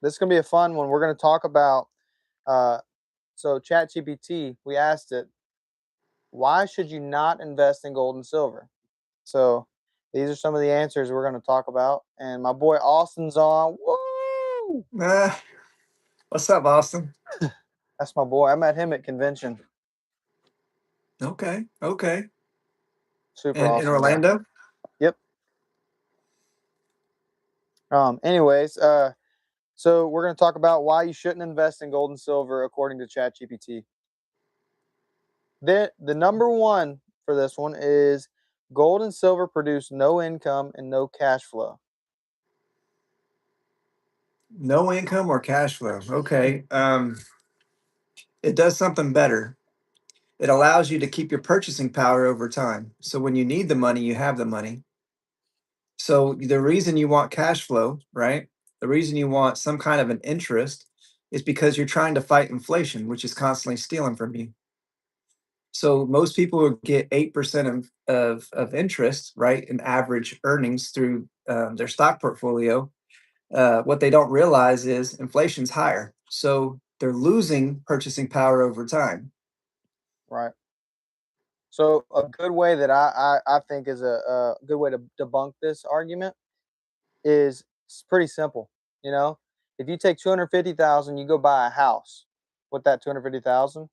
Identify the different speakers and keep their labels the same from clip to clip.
Speaker 1: This is gonna be a fun one. We're gonna talk about uh, so ChatGPT. We asked it, why should you not invest in gold and silver? So these are some of the answers we're gonna talk about. And my boy Austin's on. Woo!
Speaker 2: Uh, what's up, Austin?
Speaker 1: That's my boy. I met him at convention.
Speaker 2: Okay, okay.
Speaker 1: Super
Speaker 2: In
Speaker 1: awesome guy.
Speaker 2: Orlando?
Speaker 1: Yep. Anyways, so we're gonna talk about why you shouldn't invest in gold and silver according to ChatGPT. The number one for this one is gold and silver produce no income and no cash flow.
Speaker 2: No income or cash flow. Okay. It does something better. It allows you to keep your purchasing power over time. So when you need the money, you have the money. So the reason you want cash flow, right? The reason you want some kind of an interest is because you're trying to fight inflation, which is constantly stealing from you. So most people will get 8% of interest, right, in average earnings through their stock portfolio. What they don't realize is inflation's higher. So they're losing purchasing power over time.
Speaker 1: Right. So a good way that I think is a good way to debunk this argument is it's pretty simple. You know, if you take 250,000, you go buy a house with that 250,000,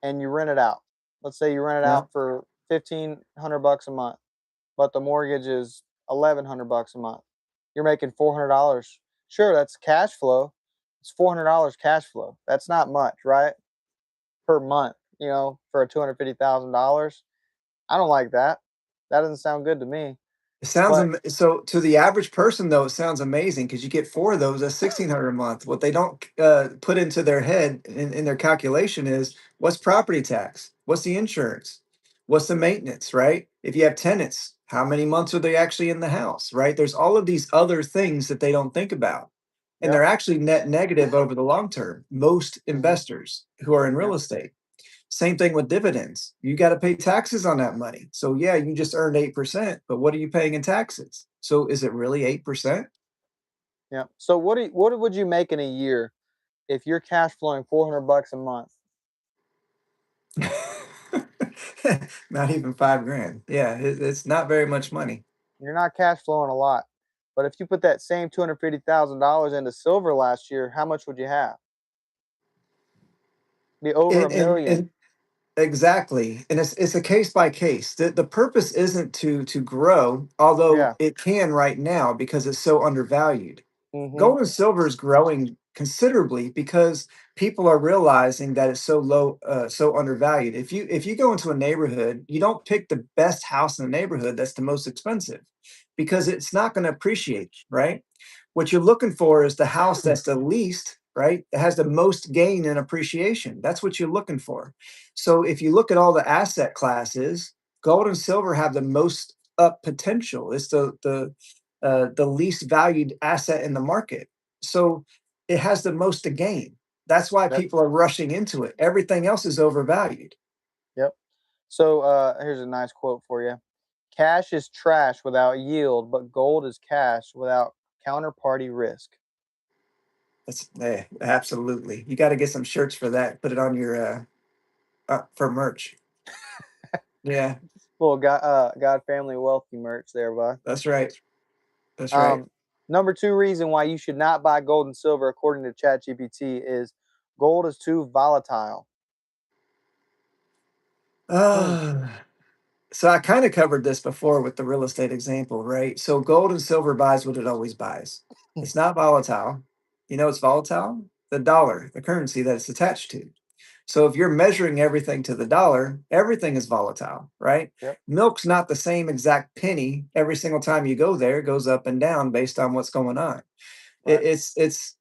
Speaker 1: and you rent it out. Let's say you rent it
Speaker 2: Yeah.
Speaker 1: out for $1,500 a month, but the mortgage is $1,100 a month. You're making $400. Sure, that's cash flow. It's $400 cash flow. That's not much, right? Per month, for a $250,000. I don't like that. That doesn't sound good to me.
Speaker 2: It sounds
Speaker 1: But
Speaker 2: so to the average person though, it sounds amazing because you get four of those. That's 1,600 a month. What they don't put into their head in their calculation is what's property tax, what's the insurance, what's the maintenance, right? If you have tenants, how many months are they actually in the house, right? There's all of these other things that they don't think about, and
Speaker 1: yep.
Speaker 2: they're actually net negative over the long term. Most
Speaker 1: Hmm.
Speaker 2: investors who are in real
Speaker 1: Yep.
Speaker 2: estate. Same thing with dividends. You got to pay taxes on that money. So yeah, you just earned 8%, but what are you paying in taxes? So is it really 8%?
Speaker 1: Yep. So what would you make in a year if you're cash flowing $400 a month?
Speaker 2: Not even 5 grand. Yeah, it's not very much money.
Speaker 1: You're not cash flowing a lot. But if you put that same $250,000 into silver last year, how much would you have? Be over a million.
Speaker 2: And exactly. And it's a case by case. The purpose isn't to grow, although
Speaker 1: Yeah.
Speaker 2: it can right now because it's so undervalued.
Speaker 1: Hmm.
Speaker 2: Gold and silver is growing considerably because people are realizing that it's so low, so undervalued. If you go into a neighborhood, you don't pick the best house in the neighborhood that's the most expensive because it's not going to appreciate, right? What you're looking for is the house that's the least, right? That has the most gain in appreciation. That's what you're looking for. So if you look at all the asset classes, gold and silver have the most up potential. It's the least valued asset in the market. So it has the most to gain. That's why
Speaker 1: Yep.
Speaker 2: people are rushing into it. Everything else is overvalued.
Speaker 1: Yep. So here's a nice quote for you. Cash is trash without yield, but gold is cash without counterparty risk.
Speaker 2: That's absolutely. You got to get some shirts for that. Put it on your for merch. Yeah,
Speaker 1: Little God family wealthy merch there, bud.
Speaker 2: that's right. That's right.
Speaker 1: Um, Number two reason why you should not buy gold and silver, according to ChatGPT, is gold is too volatile.
Speaker 2: Uh, so I kind of covered this before with the real estate example, right? So gold and silver buys what it always buys. It's not volatile. You know it's volatile? The dollar, the currency that it's attached to. So if you're measuring everything to the dollar, everything is volatile, right?
Speaker 1: Yep.
Speaker 2: Milk's not the same exact penny every single time you go there. It goes up and down based on what's going on.
Speaker 1: Right.
Speaker 2: It's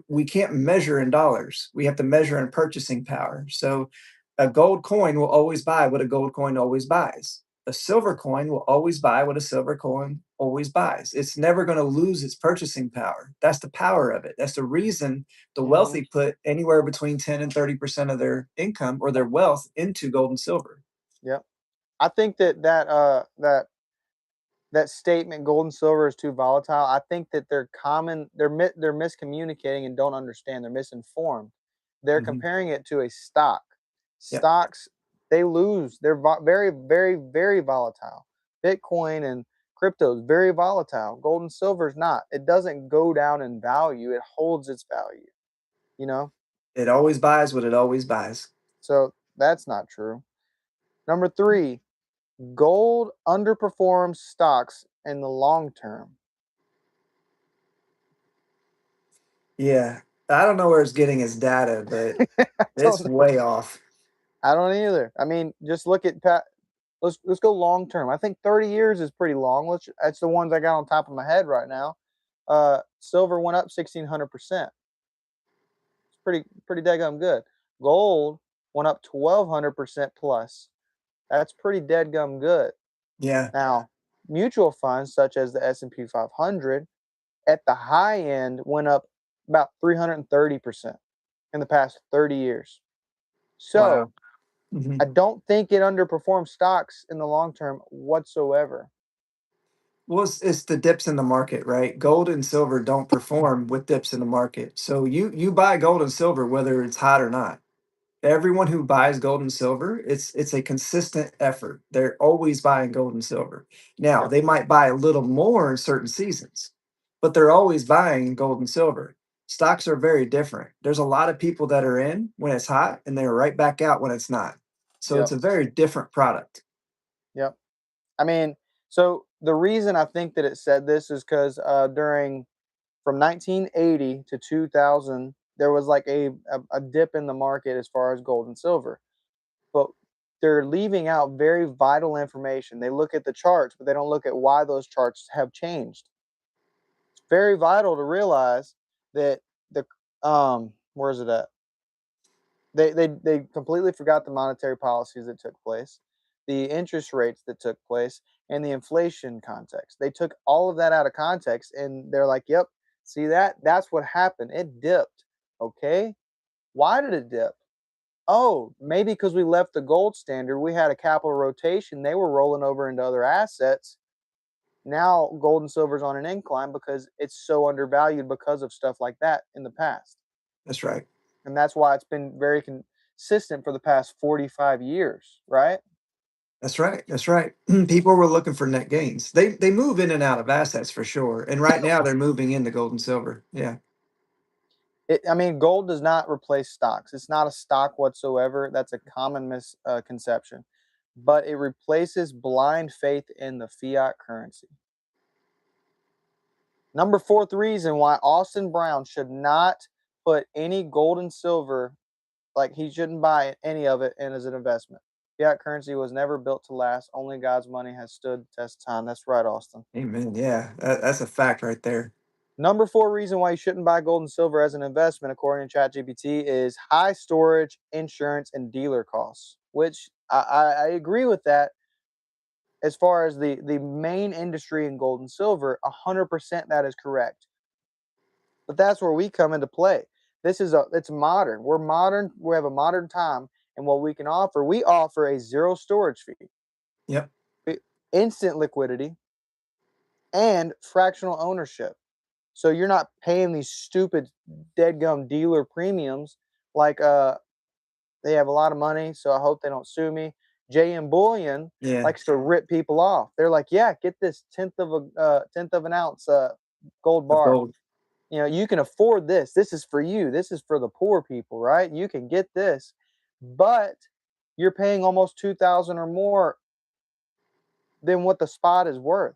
Speaker 2: we can't measure in dollars. We have to measure in purchasing power. So a gold coin will always buy what a gold coin always buys. A silver coin will always buy what a silver coin always buys. It's never going to lose its purchasing power. That's the power of it. That's the reason the
Speaker 1: Hmm.
Speaker 2: wealthy put anywhere between 10 and 30% of their income or their wealth into gold and silver.
Speaker 1: Yep. I think that that statement, gold and silver is too volatile, I think that they're miscommunicating and don't understand. They're misinformed. They're
Speaker 2: Hmm.
Speaker 1: comparing it to a stock.
Speaker 2: Yep.
Speaker 1: Stocks, they lose. They're very, very, very volatile. Bitcoin and crypto is very volatile. Gold and silver is not. It doesn't go down in value. It holds its value, you know?
Speaker 2: It always buys what it always buys.
Speaker 1: So that's not true. Number three, gold underperforms stocks in the long term.
Speaker 2: Yeah. I don't know where it's getting its data, but
Speaker 1: I
Speaker 2: it's
Speaker 1: don't know.
Speaker 2: way off.
Speaker 1: I don't either. I mean, just look at let's go long term. I think 30 years is pretty long. That's the ones I got on top of my head right now. Silver went up 1,600%. It's pretty daggum good. Gold went up 1,200% plus. That's pretty dead gum good.
Speaker 2: Yeah.
Speaker 1: Now, mutual funds such as the S&P 500 at the high end went up about 330% in the past 30 years.
Speaker 2: Wow.
Speaker 1: So,
Speaker 2: Hmm.
Speaker 1: I don't think it underperforms stocks in the long term whatsoever.
Speaker 2: Well, it's the dips in the market, right? Gold and silver don't perform with dips in the market. So you buy gold and silver whether it's hot or not. Everyone who buys gold and silver, it's a consistent effort. They're always buying gold and silver. Now,
Speaker 1: Yep.
Speaker 2: they might buy a little more in certain seasons, but they're always buying gold and silver. Stocks are very different. There's a lot of people that are in when it's hot and they're right back out when it's not. So it's
Speaker 1: Yep.
Speaker 2: a very different product.
Speaker 1: Yep. I mean, so the reason I think that it said this is because during from 1980 to 2000, there was like a dip in the market as far as gold and silver. But they're leaving out very vital information. They look at the charts, but they don't look at why those charts have changed. It's very vital to realize that the where is it at? They completely forgot the monetary policies that took place, the interest rates that took place, and the inflation context. They took all of that out of context, and they're like, "Yep, see that? That's what happened. It dipped." Okay, why did it dip? Oh, maybe because we left the gold standard. We had a capital rotation. They were rolling over into other assets. Now gold and silver's on an incline because it's so undervalued because of stuff like that in the past.
Speaker 2: That's right.
Speaker 1: And that's why it's been very consistent for the past 45 years, right?
Speaker 2: That's right. That's right. People were looking for net gains. They move in and out of assets for sure. And right now they're moving into gold and silver. Yeah.
Speaker 1: I mean, gold does not replace stocks. It's not a stock whatsoever. That's a common misconception. But it replaces blind faith in the fiat currency. Number fourth reason why Austin Brown should not put any gold and silver, like he shouldn't buy any of it in as an investment. Fiat currency was never built to last. Only God's money has stood the test of time. That's right, Austin.
Speaker 2: Amen. Yeah. That's a fact right there.
Speaker 1: Number four reason why you shouldn't buy gold and silver as an investment, according to ChatGPT, is high storage, insurance, and dealer costs. Which I agree with that as far as the main industry in gold and silver. 100% that is correct. But that's where we come into play. It's modern. We're modern. We have a modern time, and what we can offer, we offer a zero storage fee,
Speaker 2: Yep.
Speaker 1: instant liquidity, and fractional ownership. So you're not paying these stupid dead gum dealer premiums like they have a lot of money, so I hope they don't sue me. JM Bullion
Speaker 2: Yeah.
Speaker 1: likes to rip people off. They're like, yeah, get this tenth of an ounce gold
Speaker 2: Of
Speaker 1: bar.
Speaker 2: gold.
Speaker 1: You know, you can afford this. This is for you. This is for the poor people, right? You can get this, but you're paying almost 2,000 or more than what the spot is worth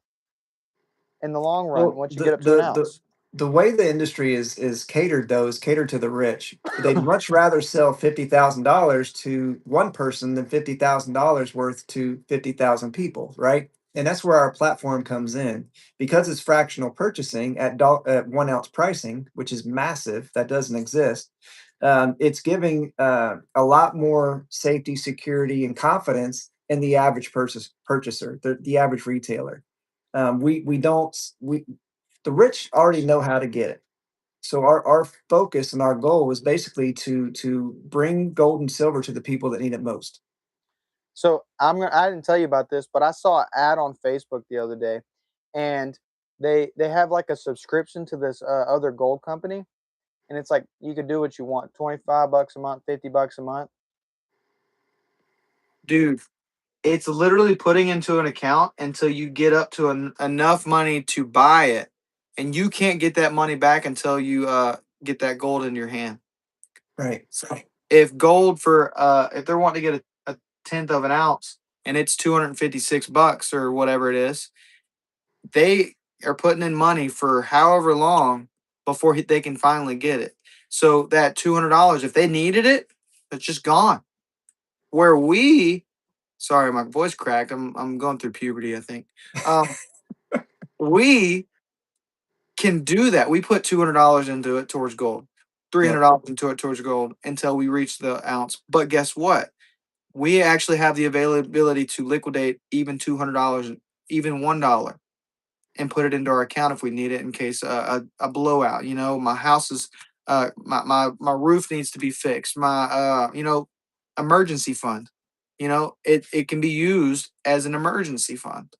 Speaker 1: in the long run
Speaker 2: Well,
Speaker 1: once you get up to an ounce.
Speaker 2: the way the industry is catered though is catered to the rich. They'd much rather sell $50,000 to one person than $50,000 worth to 50,000 people, right? And that's where our platform comes in because it's fractional purchasing at 1 ounce pricing, which is massive. That doesn't exist. It's giving a lot more safety, security, and confidence in the average purchaser, the average retailer. We don't we The rich already know how to get it. So our focus and our goal is basically to bring gold and silver to the people that need it most.
Speaker 1: So I didn't tell you about this, but I saw an ad on Facebook the other day. and they have like a subscription to this other gold company, and it's like you could do what you want, 25 bucks a month, 50 bucks a month.
Speaker 3: Dude, it's literally putting into an account until you get up to enough money to buy it, and you can't get that money back until you get that gold in your hand.
Speaker 2: Right.
Speaker 3: So if gold for if they're wanting to get a tenth of an ounce and it's $256 or whatever it is, they are putting in money for however long before they can finally get it. So that $200, if they needed it, it's just gone. Where we, sorry, my voice cracked. I'm going through puberty, I think. Um, we can do that. We put $200 into it towards gold,
Speaker 2: Yep.
Speaker 3: $300 into it towards gold until we reach the ounce. But guess what? We actually have the availability to liquidate even $200, even $1, and put it into our account if we need it in case a blowout. You know, my house is my roof needs to be fixed. My emergency fund. You know, it can be used as an emergency fund.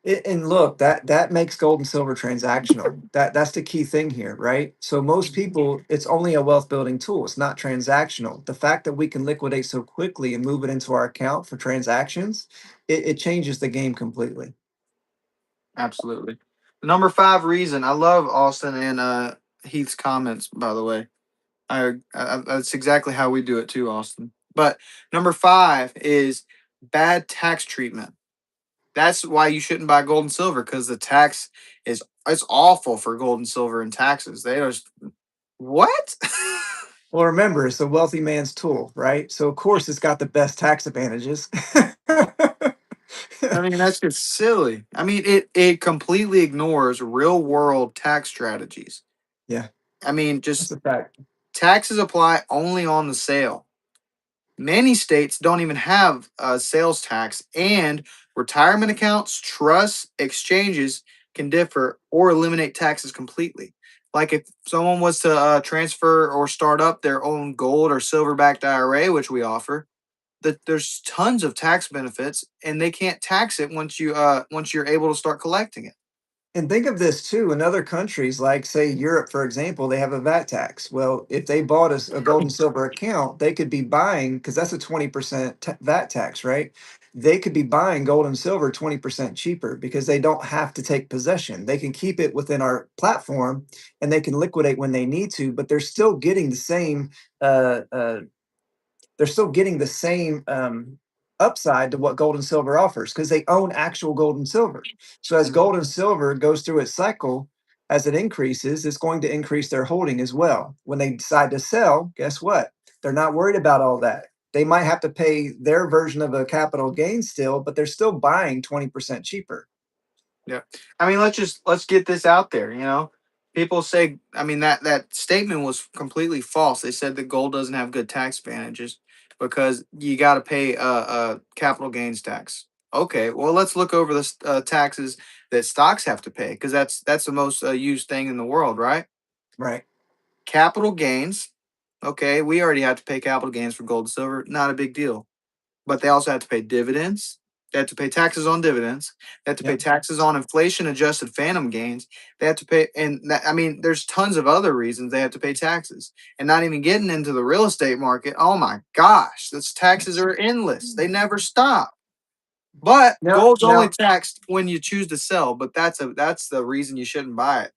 Speaker 2: And look, that makes gold and silver transactional. That's the key thing here, right? So most people, it's only a wealth building tool. It's not transactional. The fact that we can liquidate so quickly and move it into our account for transactions, it changes the game completely.
Speaker 3: Absolutely. The number five reason I love Austin and Heath's comments. By the way, that's exactly how we do it too, Austin. But number five is bad tax treatment. That's why you shouldn't buy gold and silver, because the tax is it's awful for gold and silver and taxes. They just what?
Speaker 2: Well, remember, it's a wealthy man's tool, right? So of course it's got the best tax advantages.
Speaker 3: I mean, that's just silly. I mean, it completely ignores real world tax strategies.
Speaker 2: Yeah,
Speaker 3: I mean,
Speaker 2: that's
Speaker 3: just
Speaker 2: a fact.
Speaker 3: taxes apply only on the sale. Many states don't even have a sales tax, and retirement accounts, trusts, exchanges can differ or eliminate taxes completely. Like if someone was to transfer or start up their own gold or silver backed IRA, which we offer, that there's tons of tax benefits, and they can't tax it once you're able to start collecting it.
Speaker 2: And think of this too, in other countries, like say Europe, for example, they have a VAT tax. Well, if they bought a gold and silver account, they could be buying, because that's a 20% VAT tax, right? They could be buying gold and silver 20% cheaper because they don't have to take possession. They can keep it within our platform and they can liquidate when they need to, but uh, uh, they're still getting the same upside to what gold and silver offers because they own actual gold and silver. So as
Speaker 3: Mhm.
Speaker 2: gold and silver goes through its cycle, as it increases, it's going to increase their holding as well. When they decide to sell, guess what? They're not worried about all that. They might have to pay their version of a capital gain still, but they're still buying 20% cheaper.
Speaker 3: Yeah. I mean, let's get this out there, you know. People say, I mean, that statement was completely false. They said that gold doesn't have good tax advantages because you got to pay a capital gains tax. Okay, well, let's look over the taxes that stocks have to pay, because that's the most used thing in the world, right?
Speaker 2: Right.
Speaker 3: Capital gains. Okay, we already have to pay capital gains for gold and silver. Not a big deal, but they also have to pay dividends. They have to pay taxes on dividends. They have to pay
Speaker 2: Yep.
Speaker 3: taxes on inflation adjusted phantom gains. They have to pay, and I mean, there's tons of other reasons they have to pay taxes. And not even getting into the real estate market. Oh my gosh, those taxes are endless. They never stop. But
Speaker 2: Now,
Speaker 3: gold's only
Speaker 2: now,
Speaker 3: taxed when you choose to sell. But that's the reason you shouldn't buy it.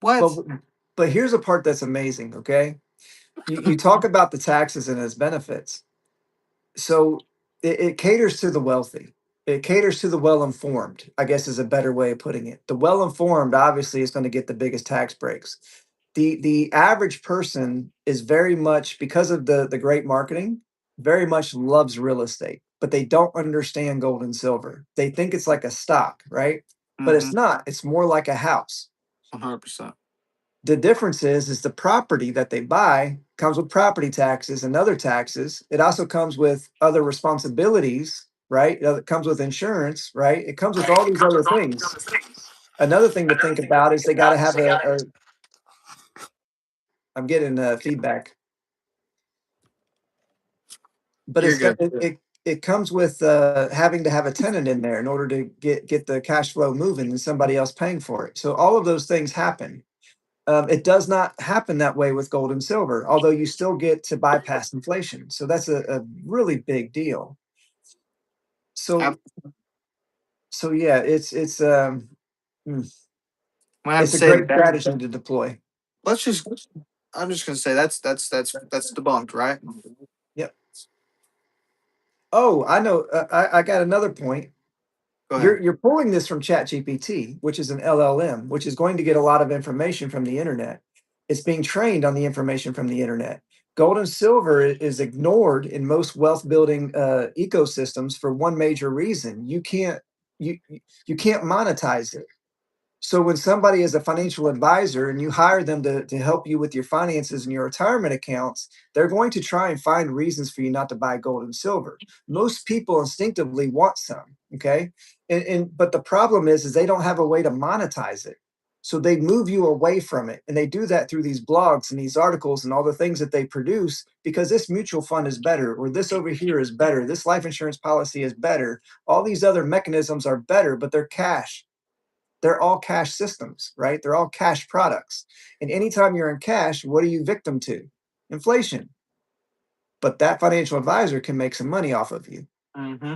Speaker 3: What?
Speaker 2: but but here's a part that's amazing. Okay, you talk about the taxes and its benefits. So it caters to the wealthy. It caters to the well informed, I guess is a better way of putting it. The well informed obviously is going to get the biggest tax breaks. The average person is very much, because of the great marketing, very much loves real estate, but they don't understand gold and silver. They think it's like a stock, right? But
Speaker 3: Mm-hmm.
Speaker 2: it's not. It's more like a house.
Speaker 3: 100%.
Speaker 2: The difference is the property that they buy comes with property taxes and other taxes. It also comes with other responsibilities, right? It comes with insurance, right? It comes with all these other things. Another thing to think about is they got to have a. I'm getting feedback, but
Speaker 3: You're
Speaker 2: it's got
Speaker 3: good.
Speaker 2: it comes with having to have a tenant in there in order to get the cash flow moving and somebody else paying for it. So all of those things happen. It does not happen that way with gold and silver, although you still get to bypass inflation. So that's a really big deal. So
Speaker 3: I'm
Speaker 2: so yeah, mm,
Speaker 3: gonna have
Speaker 2: it's
Speaker 3: to
Speaker 2: a
Speaker 3: say
Speaker 2: great
Speaker 3: that.
Speaker 2: strategy to deploy.
Speaker 3: Let's just. I'm just gonna say that's debunked, right?
Speaker 2: Yep. Oh, I know. I got another point.
Speaker 3: Go ahead.
Speaker 2: You're pulling this from ChatGPT, which is an LLM, which is going to get a lot of information from the internet. It's being trained on the information from the internet. Gold and silver is ignored in most wealth building ecosystems for one major reason. You can't monetize it. So when somebody is a financial advisor and you hire them to help you with your finances and your retirement accounts, they're going to try and find reasons for you not to buy gold and silver. Most people instinctively want some, okay? And but the problem is they don't have a way to monetize it. So they move you away from it. And they do that through these blogs and these articles and all the things that they produce because this mutual fund is better, or this over here is better, this life insurance policy is better. All these other mechanisms are better, but they're cash. They're all cash systems, right? They're all cash products. And anytime you're in cash, what are you victim to? Inflation. But that financial advisor can make some money off of you.
Speaker 3: Mm-hmm.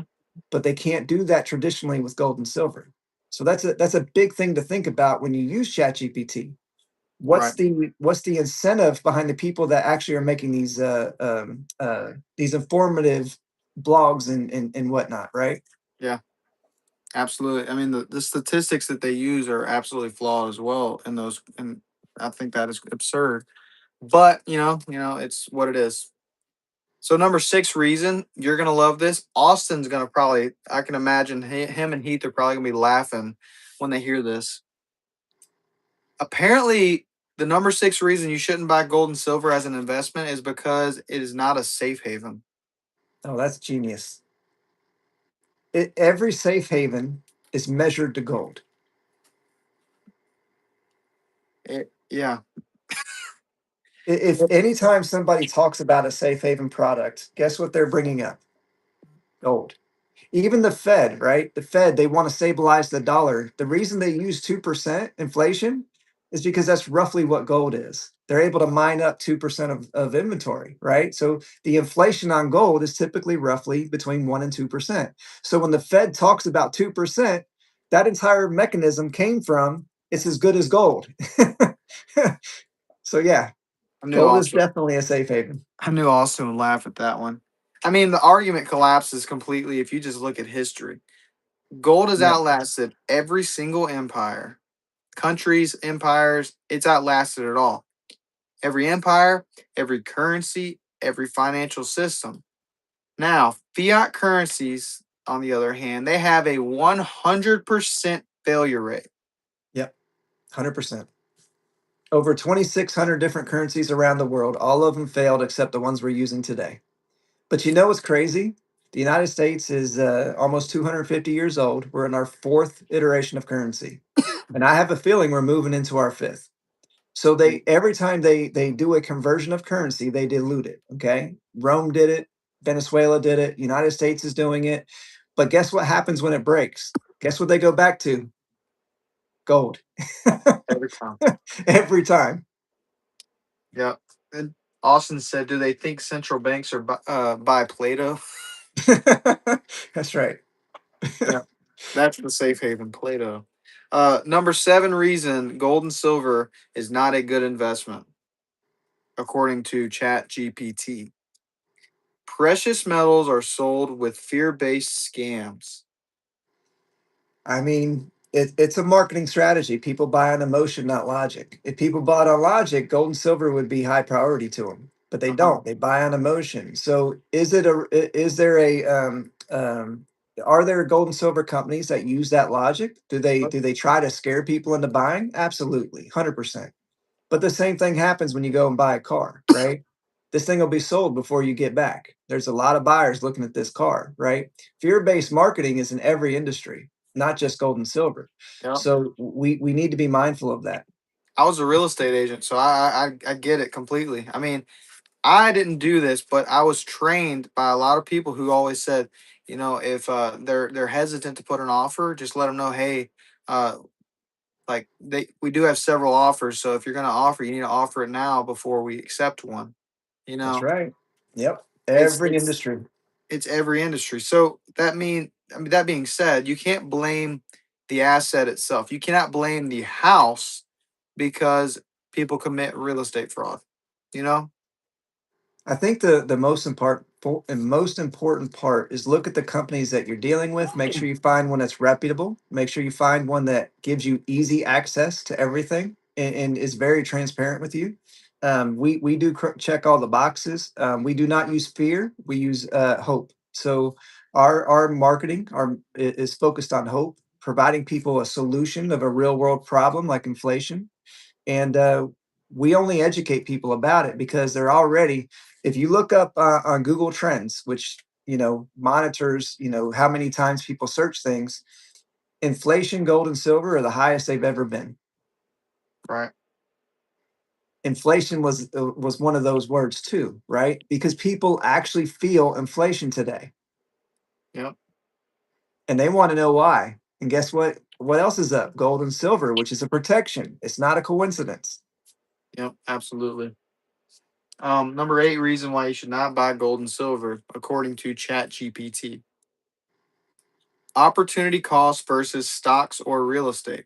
Speaker 2: But they can't do that traditionally with gold and silver. So that's a big thing to think about when you use ChatGPT.
Speaker 3: Right.
Speaker 2: What's the incentive behind the people that actually are making these informative blogs and whatnot, right?
Speaker 3: Yeah. Absolutely. I mean, the statistics that they use are absolutely flawed as well. In those, and I think that is absurd. But it's what it is. So number six reason you're gonna love this. Austin's gonna probably. I can imagine him and Heath are probably gonna be laughing when they hear this. Apparently, the number six reason you shouldn't buy gold and silver as an investment is because it is not a safe haven.
Speaker 2: Oh, that's genius. Every safe haven is measured to gold.
Speaker 3: Yeah.
Speaker 2: If anytime somebody talks about a safe haven product, guess what they're bringing up? Gold. Even the Fed, right? The Fed, they want to stabilize the dollar. The reason they use 2% inflation is because that's roughly what gold is. They're able to mine up 2% of inventory, right? So the inflation on gold is typically roughly between 1% and 2%. So when the Fed talks about 2%, that entire mechanism came from it's as good as gold. So yeah,
Speaker 3: I knew
Speaker 2: gold is
Speaker 3: Austin.
Speaker 2: definitely a safe haven.
Speaker 3: I knew Austin would laugh at that one. I mean, the argument collapses completely if you just look at history. Gold has
Speaker 2: Yep.
Speaker 3: outlasted every single empire, countries, empires. It's outlasted it all. Every empire, every currency, every financial system. Now, fiat currencies, on the other hand, they have a 100% failure rate.
Speaker 2: Yep. 100%. Over 2,600 different currencies around the world. All of them failed except the ones we're using today. But you know what's crazy? The United States is almost 250 years old. We're in our fourth iteration of currency. And I have a feeling we're moving into our fifth. So they every time they do a conversion of currency, they dilute it. Okay. Rome did it, Venezuela did it, United States is doing it. But guess what happens when it breaks? Guess what they go back to? Gold.
Speaker 3: Every time.
Speaker 2: Every time.
Speaker 3: Yep. And Austin said, "Do they think central banks are buy Plato?"
Speaker 2: That's right.
Speaker 3: Yeah, that's the safe haven, Plato. Number seven reason gold and silver is not a good investment, according to Chat GPT. Precious metals are sold with fear-based scams.
Speaker 2: I mean, it's a marketing strategy. People buy on emotion, not logic. If people bought on logic, gold and silver would be high priority to them, but they
Speaker 3: Uh-huh.
Speaker 2: don't. They buy on emotion. So, is there a are there gold and silver companies that use that logic? Do they try to scare people into buying? Absolutely, 100%. But the same thing happens when you go and buy a car, right? This thing will be sold before you get back. There's a lot of buyers looking at this car, right? Fear-based marketing is in every industry, not just gold and silver.
Speaker 3: Yep.
Speaker 2: So we need to be mindful of that.
Speaker 3: I was a real estate agent, so I get it completely. I mean, I didn't do this, but I was trained by a lot of people who always said, if they're hesitant to put an offer, just let them know, hey, uh, like we do have several offers, so if you're going to offer, you need to offer it now before we accept one. You
Speaker 2: That's
Speaker 3: know,
Speaker 2: right. Yep.
Speaker 3: it's
Speaker 2: Every
Speaker 3: it's
Speaker 2: industry.
Speaker 3: it's every industry. So that being said, you can't blame the asset itself. You cannot blame the house because people commit real estate fraud. You know,
Speaker 2: I think the most important part is look at the companies that you're dealing with. Make sure you find one that's reputable. Make sure you find one that gives you easy access to everything and is very transparent with you. We do check all the boxes. We do not use fear. We use hope. So our marketing is focused on hope, providing people a solution of a real world problem like inflation. And we only educate people about it because they're already, if you look up on Google Trends, which monitors how many times people search things, inflation, gold and silver are the highest they've ever been.
Speaker 3: right?
Speaker 2: Inflation was one of those words too, right? Because people actually feel inflation today
Speaker 3: Yep,
Speaker 2: and they want to know why. And guess what else is up? Gold and silver, which is a protection. It's not a coincidence.
Speaker 3: yep, absolutely. Number 8 reason why you should not buy gold and silver, according to Chat GPT. Opportunity cost versus stocks or real estate.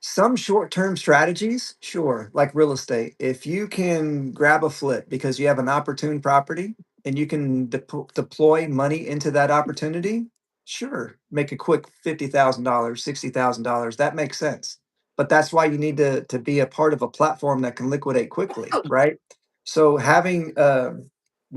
Speaker 2: Some short-term strategies, sure, like real estate. If you can grab a flip because you have an opportune property and you can deploy money into that opportunity, sure, make a quick $50,000, $60,000. That makes sense. But that's why you need to be a part of a platform that can liquidate quickly, right? So having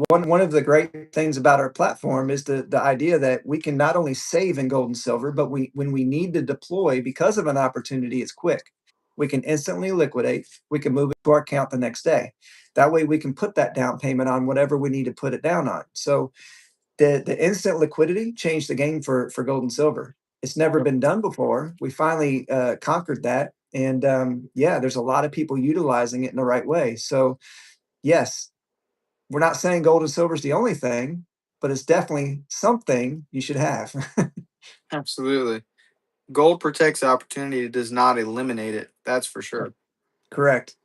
Speaker 2: one of the great things about our platform is the idea that we can not only save in gold and silver, but when we need to deploy because of an opportunity, it's quick. We can instantly liquidate. We can move it to our account the next day. That way, we can put that down payment on whatever we need to put it down on. So the instant liquidity changed the game for gold and silver. It's never
Speaker 3: Yep,
Speaker 2: been done before. We finally conquered that, and yeah, there's a lot of people utilizing it in the right way. So yes, we're not saying gold and silver is the only thing, but it's definitely something you should have.
Speaker 3: absolutely. Gold protects opportunity, it does not eliminate it. That's for sure.
Speaker 2: Correct.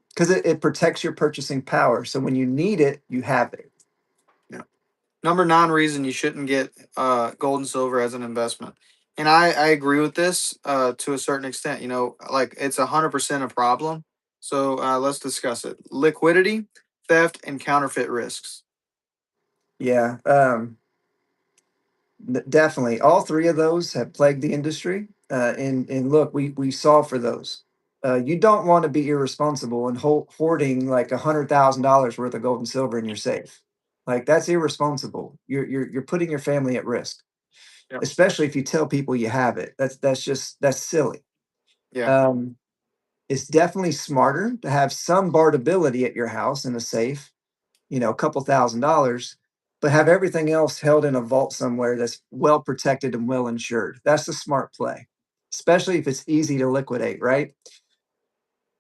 Speaker 2: Because it protects your purchasing power. So when you need it, you have it.
Speaker 3: Yeah. Number 9 reason you shouldn't get gold and silver as an investment. And I agree with this to a certain extent. Like it's 100% a problem. So let's discuss it. Liquidity, theft, and counterfeit risks.
Speaker 2: Yeah. Definitely. All three of those have plagued the industry. And look, we solve for those. You don't want to be irresponsible and hoarding like $100,000 worth of gold and silver in your safe. Like that's irresponsible. You're putting your family at risk,
Speaker 3: Yep.
Speaker 2: especially if you tell people you have it. That's silly.
Speaker 3: Yeah.
Speaker 2: Um, it's definitely smarter to have some bartability at your house in a safe, a couple $1,000s, but have everything else held in a vault somewhere that's well protected and well insured. That's the smart play, especially if it's easy to liquidate, right?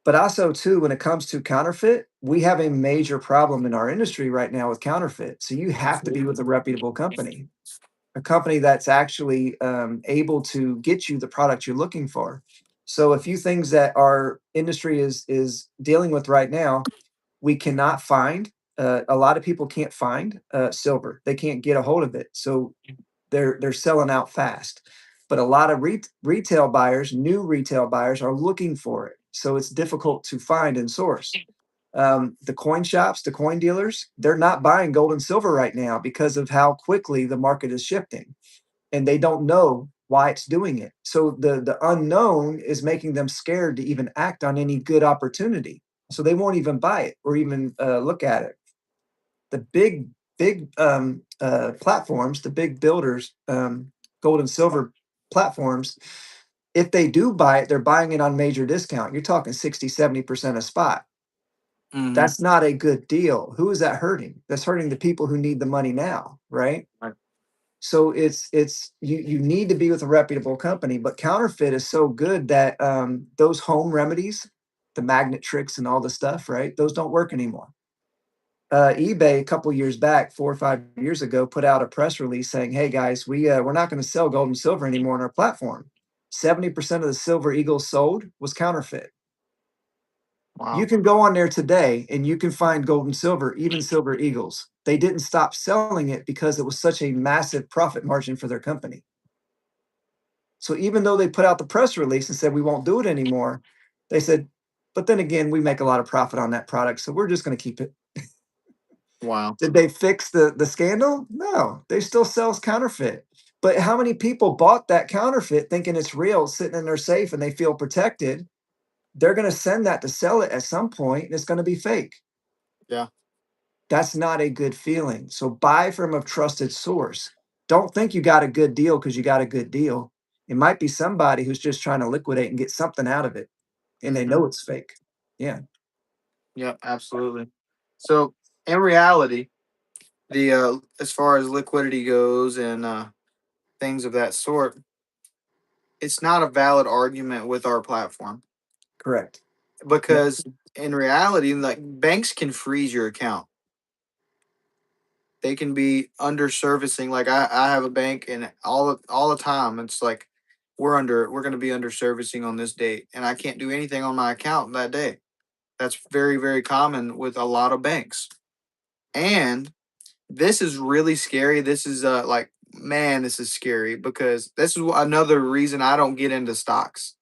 Speaker 2: But also, too, when it comes to counterfeit, we have a major problem in our industry right now with counterfeit. So you have to be with a reputable company, a company that's actually able to get you the product you're looking for. So a few things that our industry is dealing with right now, we cannot find. A lot of people can't find silver. They can't get a hold of it, so they're selling out fast. But a lot of retail buyers, new retail buyers, are looking for it. So it's difficult to find and source. The coin shops, the coin dealers, they're not buying gold and silver right now because of how quickly the market is shifting, and they don't know why it's doing it. So the unknown is making them scared to even act on any good opportunity. So they won't even buy it or even look at it. The big platforms, the big builders, gold and silver platforms, if they do buy it, they're buying it on major discount. You're talking 60, 70% a spot.
Speaker 3: Mm-hmm.
Speaker 2: That's not a good deal. Who is that hurting? That's hurting the people who need the money now, right?
Speaker 3: Right.
Speaker 2: So it's you need to be with a reputable company, but counterfeit is so good that those home remedies, the magnet tricks and all the stuff, right? Those don't work anymore. eBay a couple years back, 4 or 5 years ago, put out a press release saying, "Hey guys, we're not going to sell gold and silver anymore on our platform." 70% of the silver eagles sold was counterfeit. You
Speaker 3: Wow.
Speaker 2: can go on there today and you can find gold and silver, even silver eagles. They didn't stop selling it because it was such a massive profit margin for their company. So even though they put out the press release and said we won't do it anymore, they said, but then again, we make a lot of profit on that product, so we're just going to keep it.
Speaker 3: Wow.
Speaker 2: Did they fix the scandal? No, they still sells counterfeit. But how many people bought that counterfeit thinking it's real, sitting in their safe, and they feel protected? They're going to send that to sell it at some point, and it's going to be fake.
Speaker 3: Yeah.
Speaker 2: That's not a good feeling. So buy from a trusted source. Don't think you got a good deal because you got a good deal. It might be somebody who's just trying to liquidate and get something out of it, and they
Speaker 3: Hmm.
Speaker 2: know it's fake. Yeah,
Speaker 3: Yep. Absolutely. So in reality, the as far as liquidity goes and things of that sort, it's not a valid argument with our platform
Speaker 2: correct. Yep,
Speaker 3: because in reality, like banks can freeze your account. They can be under servicing. Like I have a bank and all the time it's like we're gonna be under servicing on this date and I can't do anything on my account that day. That's very, very common with a lot of banks. And this is really scary. This is like man, this is scary because this is another reason I don't get into stocks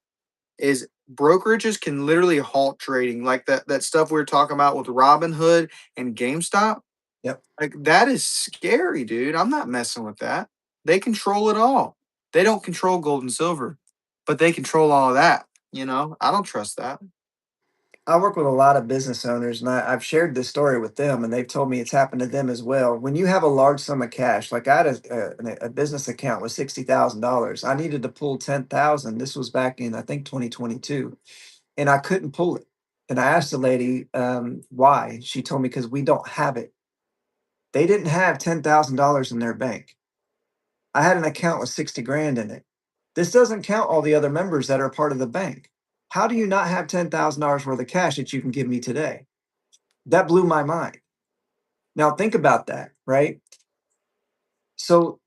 Speaker 3: is brokerages can literally halt trading like that stuff we were talking about with Robinhood and GameStop.
Speaker 2: yep.
Speaker 3: Like that is scary, dude. I'm not messing with that. They control it all. They don't control gold and silver, but they control all of that. I don't trust that.
Speaker 2: I work with a lot of business owners, and I've shared this story with them, and they've told me it's happened to them as well. When you have a large sum of cash, like I had a business account with $60,000, I needed to pull 10,000. This was back in I think 2022, and I couldn't pull it. And I asked the lady why. She told me because we don't have it. They didn't have $10,000 in their bank. I had an account with 60 grand in it. This doesn't count all the other members that are part of the bank. How do you not have $10,000 worth of cash that you can give me today? That blew my mind. Now think about that, right? So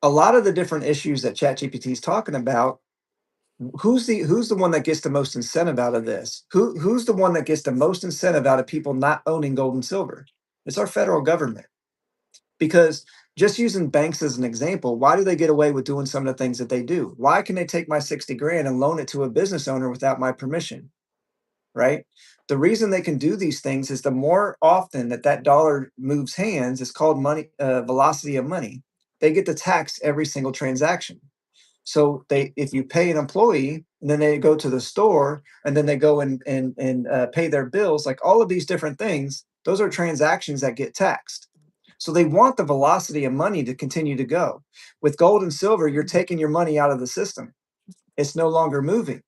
Speaker 2: a lot of the different issues that ChatGPT is talking about, who's the one that gets the most incentive out of this? Who's the one that gets the most incentive out of people not owning gold and silver? It's our federal government. Because just using banks as an example, why do they get away with doing some of the things that they do? Why can they take my 60 grand and loan it to a business owner without my permission? Right? The reason they can do these things is the more often that dollar moves hands, it's called money, velocity of money. They get to tax every single transaction. So if you pay an employee, and then they go to the store, and then they go and pay their bills, like all of these different things, those are transactions that get taxed. So they want the velocity of money to continue to go. With gold and silver, you're taking your money out of the system. It's no longer moving,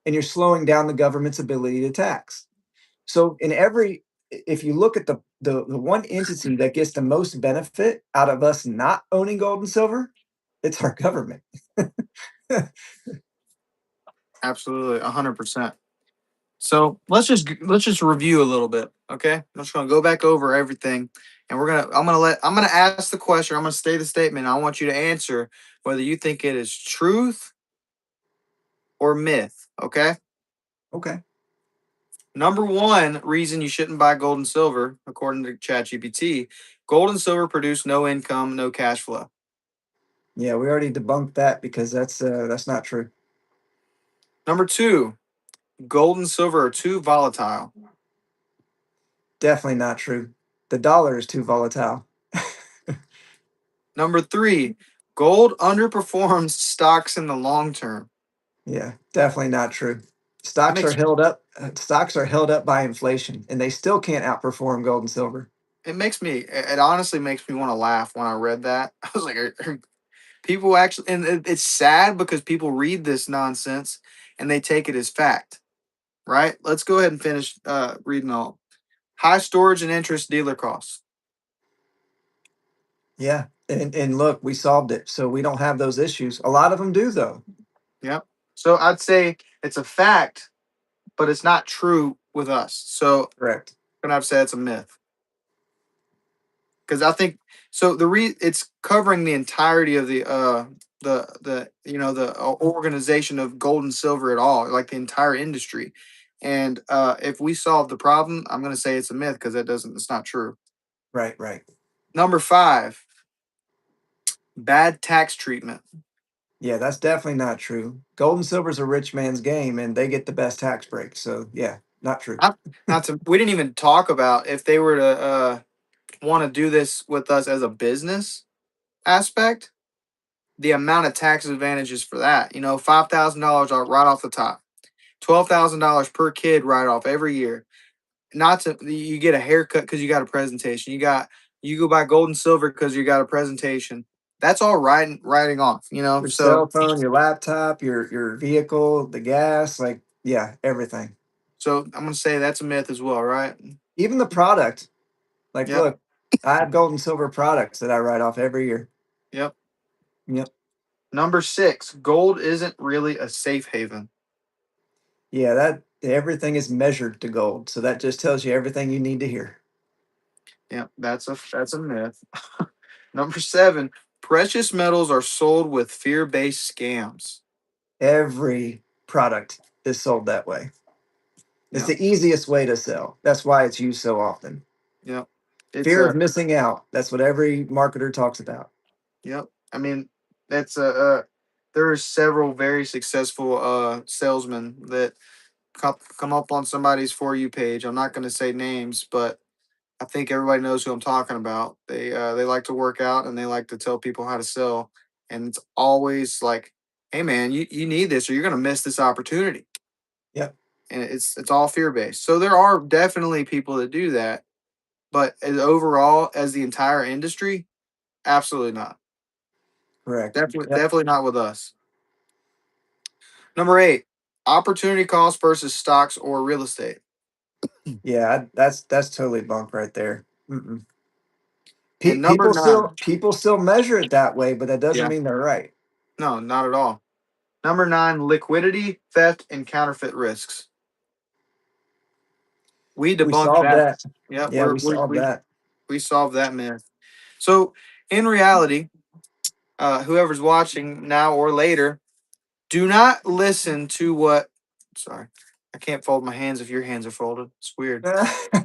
Speaker 2: and you're slowing down the government's ability to tax. So if you look at the one entity that gets the most benefit out of us not owning gold and silver, it's our government.
Speaker 3: Absolutely, 100%. So let's just review a little bit, okay? I'm just gonna go back over everything, and I'm gonna ask the question. I'm gonna state the statement. I want you to answer whether you think it is truth or myth. Okay.
Speaker 2: Okay.
Speaker 3: Number one reason you shouldn't buy gold and silver, according to ChatGPT, gold and silver produce no income, no cash flow.
Speaker 2: Yeah, we already debunked that because that's not true.
Speaker 3: Number two, gold and silver are too volatile.
Speaker 2: Definitely not true. The dollar is too volatile.
Speaker 3: Number three, gold underperforms stocks in the long term.
Speaker 2: Yeah, definitely not true.
Speaker 3: It makes
Speaker 2: Stocks are held up by inflation, and they still can't outperform gold and silver.
Speaker 3: it honestly makes me want to laugh when I read that. I was like, are people actually, and it's sad because people read this nonsense and they take it as fact, right? Let's go ahead and finish reading all. High storage and interest dealer costs.
Speaker 2: Yeah, and look, we solved it, so we don't have those issues. A lot of them do though.
Speaker 3: Yep. So I'd say it's a fact, but it's not true with us. So
Speaker 2: Correct.
Speaker 3: I'm gonna have to say it's a myth because I think so. It's covering the entirety of the organization of gold and silver at all, like the entire industry. And if we solve the problem, I'm gonna say it's a myth because it's not true.
Speaker 2: Right. Right.
Speaker 3: Number 5, bad tax treatment.
Speaker 2: Yeah, that's definitely not true. Gold and silver is a rich man's game, and they get the best tax break. So yeah, not true.
Speaker 3: We didn't even talk about if they were to want to do this with us as a business aspect, the amount of tax advantages for that. $5,000 right off the top, $12,000 per kid right off every year. Not to you get a haircut because you got a presentation. You go buy gold and silver because you got a presentation. That's all writing off.
Speaker 2: Your
Speaker 3: So
Speaker 2: cell phone, your laptop, your vehicle, the gas, like yeah, everything.
Speaker 3: I'm gonna say that's a myth as well, right?
Speaker 2: Even the product. Like,
Speaker 3: Yep.
Speaker 2: look, I have gold and silver products that I write off every year.
Speaker 3: Yep.
Speaker 2: Yep.
Speaker 3: Number 6, gold isn't really a safe haven.
Speaker 2: Yeah, that everything is measured to gold. So that just tells you everything you need to hear.
Speaker 3: Yep, that's a myth. Number 7, precious metals are sold with fear-based scams.
Speaker 2: Every product is sold that way. It's
Speaker 3: Yep.
Speaker 2: the easiest way to sell. That's why it's used so often.
Speaker 3: Yep. It's
Speaker 2: Fear of missing out. That's what every marketer talks about.
Speaker 3: Yep. I mean, that's there are several very successful salesmen that come up on somebody's For You page. I'm not going to say names, but I think everybody knows who I'm talking about. They like to work out and they like to tell people how to sell, and it's always like, "Hey man, you need this or you're going to miss this opportunity."
Speaker 2: Yep.
Speaker 3: And it's all fear based. So there are definitely people that do that, but overall as the entire industry, absolutely not.
Speaker 2: Correct. Yep.
Speaker 3: Definitely not with us. Number 8, opportunity cost versus stocks or real estate.
Speaker 2: Yeah, that's totally bunk right there. Mm-mm.
Speaker 3: And number
Speaker 2: People
Speaker 3: 9,
Speaker 2: still measure it that way, but that doesn't
Speaker 3: yeah,
Speaker 2: mean they're right.
Speaker 3: no, not at all. Number 9, liquidity, theft, and counterfeit risks. We
Speaker 2: We
Speaker 3: debunked
Speaker 2: solved
Speaker 3: that.
Speaker 2: that.
Speaker 3: Yeah,
Speaker 2: Yeah, we solved that.
Speaker 3: we solved that myth. So in reality, whoever's watching now or later, do not listen to what. Sorry, I can't fold my hands if your hands are folded. It's weird.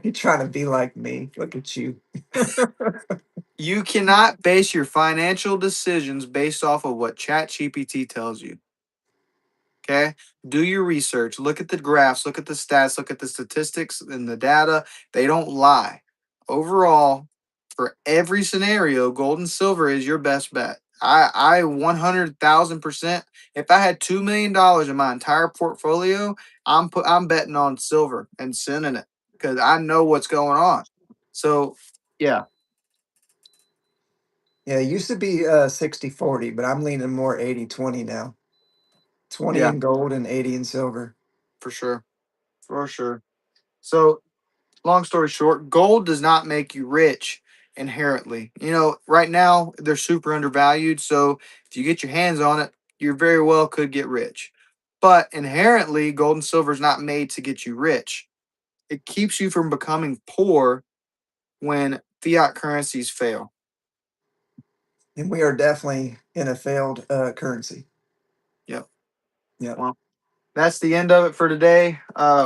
Speaker 2: You're trying to be like me. Look at you.
Speaker 3: You cannot base your financial decisions based off of what ChatGPT tells you. Okay. Do your research. Look at the graphs, look at the stats, look at the statistics and the data. They don't lie. Overall, for every scenario, gold and silver is your best bet. I 100,000%. If I had $2 million in my entire portfolio, I'm betting on silver and sending it because I know what's going on. So yeah,
Speaker 2: Yeah, it used to be 60-40, but I'm leaning more 80-20 now. 20
Speaker 3: yeah,
Speaker 2: in gold and 80 in silver.
Speaker 3: for sure, for sure. So long story short, gold does not make you rich inherently. Right now they're super undervalued. So if you get your hands on it, you very well could get rich. But inherently, gold and silver is not made to get you rich. It keeps you from becoming poor when fiat currencies fail.
Speaker 2: And we are definitely in a failed currency.
Speaker 3: Yep.
Speaker 2: Yep.
Speaker 3: Well, that's the end of it for today.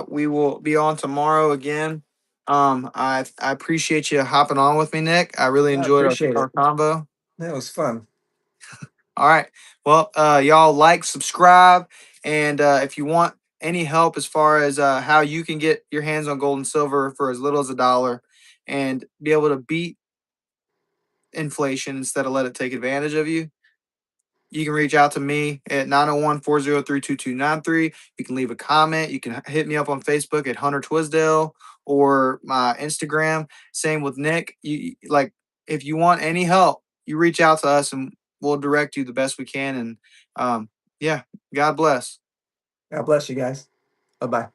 Speaker 3: We will be on tomorrow again. I appreciate you hopping on with me, Nick. I really
Speaker 2: I
Speaker 3: enjoyed
Speaker 2: appreciate
Speaker 3: our
Speaker 2: it.
Speaker 3: combo.
Speaker 2: That was fun.
Speaker 3: All right. Well, y'all like, subscribe, and if you want any help as far as how you can get your hands on gold and silver for as little as $1 and be able to beat inflation instead of let it take advantage of you, you can reach out to me at 901-403-2293. You can leave a comment. You can hit me up on Facebook at Hunter Twisdale or my Instagram. Same with Nick. Like if you want any help, you reach out to us and we'll direct you the best we can. And yeah, God bless.
Speaker 2: God bless you guys. Bye bye.